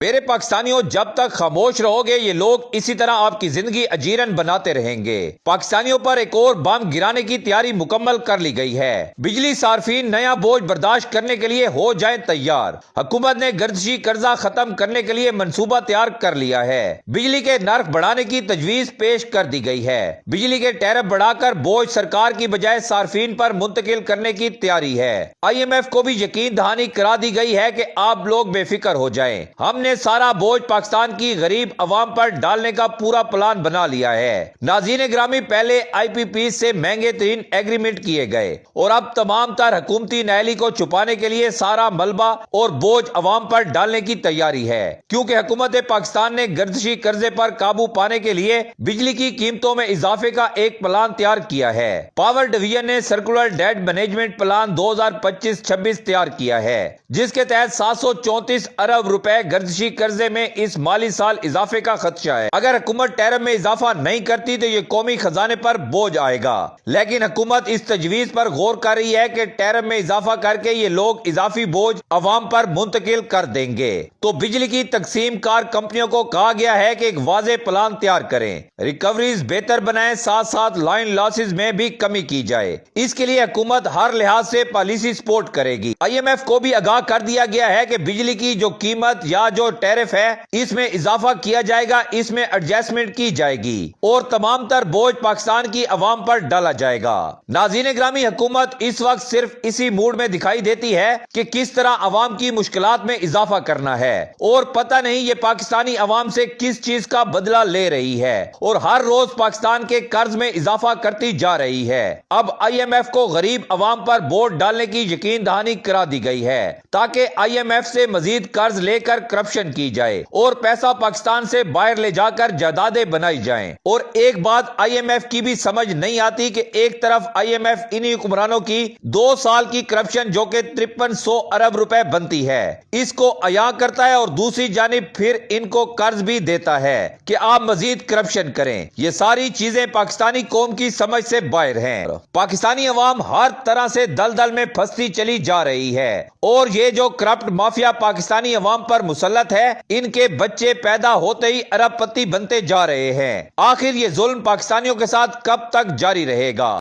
میرے پاکستانیوں، جب تک خاموش رہو گے یہ لوگ اسی طرح آپ کی زندگی اجیرن بناتے رہیں گے۔ پاکستانیوں پر ایک اور بم گرانے کی تیاری مکمل کر لی گئی ہے۔ بجلی صارفین نیا بوجھ برداشت کرنے کے لیے ہو جائیں تیار۔ حکومت نے گردشی قرضہ ختم کرنے کے لیے منصوبہ تیار کر لیا ہے۔ بجلی کے نرخ بڑھانے کی تجویز پیش کر دی گئی ہے۔ بجلی کے ٹیرف بڑھا کر بوجھ سرکار کی بجائے صارفین پر منتقل کرنے کی تیاری ہے۔ IMF کو بھی یقین دہانی کرا دی گئی ہے کہ آپ لوگ بے فکر ہو جائیں، ہم نے سارا بوجھ پاکستان کی غریب عوام پر ڈالنے کا پورا پلان بنا لیا ہے۔ ناظرین گرامی، پہلے IPP سے مہنگے ترین ایگریمنٹ کیے گئے اور اب تمام تر حکومتی نااہلی کو چھپانے کے لیے سارا ملبہ اور بوجھ عوام پر ڈالنے کی تیاری ہے، کیونکہ حکومت پاکستان نے گردشی قرضے پر قابو پانے کے لیے بجلی کی قیمتوں میں اضافے کا ایک پلان تیار کیا ہے۔ پاور ڈویژن نے سرکولر ڈیٹ مینجمنٹ پلان 2025-26 تیار کیا ہے، جس کے تحت 734 ارب روپے گردشی قرضے میں اس مالی سال اضافے کا خدشہ ہے۔ اگر حکومت ٹیرف میں اضافہ نہیں کرتی تو یہ قومی خزانے پر بوجھ آئے گا، لیکن حکومت اس تجویز پر غور کر رہی ہے کہ ٹیرف میں اضافہ کر کے یہ لوگ اضافی بوجھ عوام پر منتقل کر دیں گے تو بجلی کی تقسیم کار کمپنیوں کو کہا گیا ہے کہ ایک واضح پلان تیار کریں، ریکوریز بہتر بنائیں، ساتھ ساتھ لائن لاسز میں بھی کمی کی جائے۔ اس کے لیے حکومت ہر لحاظ سے پالیسی سپورٹ کرے گی۔ IMF کو بھی آگاہ کر دیا گیا ہے کہ بجلی کی جو قیمت یا جو ٹیرف ہے اس میں اضافہ کیا جائے گا، اس میں ایڈجسٹمنٹ کی جائے گی اور تمام تر بوجھ پاکستان کی عوام پر ڈالا جائے گا۔ ناظرین گرامی، حکومت اس وقت صرف اسی موڈ میں دکھائی دیتی ہے کہ کس طرح عوام کی مشکلات میں اضافہ کرنا ہے، اور پتہ نہیں یہ پاکستانی عوام سے کس چیز کا بدلہ لے رہی ہے اور ہر روز پاکستان کے قرض میں اضافہ کرتی جا رہی ہے۔ اب IMF کو غریب عوام پر بوجھ ڈالنے کی یقین دہانی کرا دی گئی ہے تاکہ IMF سے مزید قرض لے کر کرپشن کی جائے اور پیسہ پاکستان سے باہر لے جا کر جائیدادیں بنائی جائیں۔ اور ایک بات IMF کی بھی سمجھ نہیں آتی کہ ایک طرف IMF انہی حکمرانوں کی 2 سال کی کرپشن جو کہ 5300 ارب روپے بنتی ہے اس کو عیاں کرتا ہے، اور دوسری جانب پھر ان کو قرض بھی دیتا ہے کہ آپ مزید کرپشن کریں۔ یہ ساری چیزیں پاکستانی قوم کی سمجھ سے باہر ہیں۔ پاکستانی عوام ہر طرح سے دلدل میں پھنستی چلی جا رہی ہے، اور یہ جو کرپٹ مافیا پاکستانی عوام پر مسلط ہے، ان کے بچے پیدا ہوتے ہی ارب پتی بنتے جا رہے ہیں۔ آخر یہ ظلم پاکستانیوں کے ساتھ کب تک جاری رہے گا؟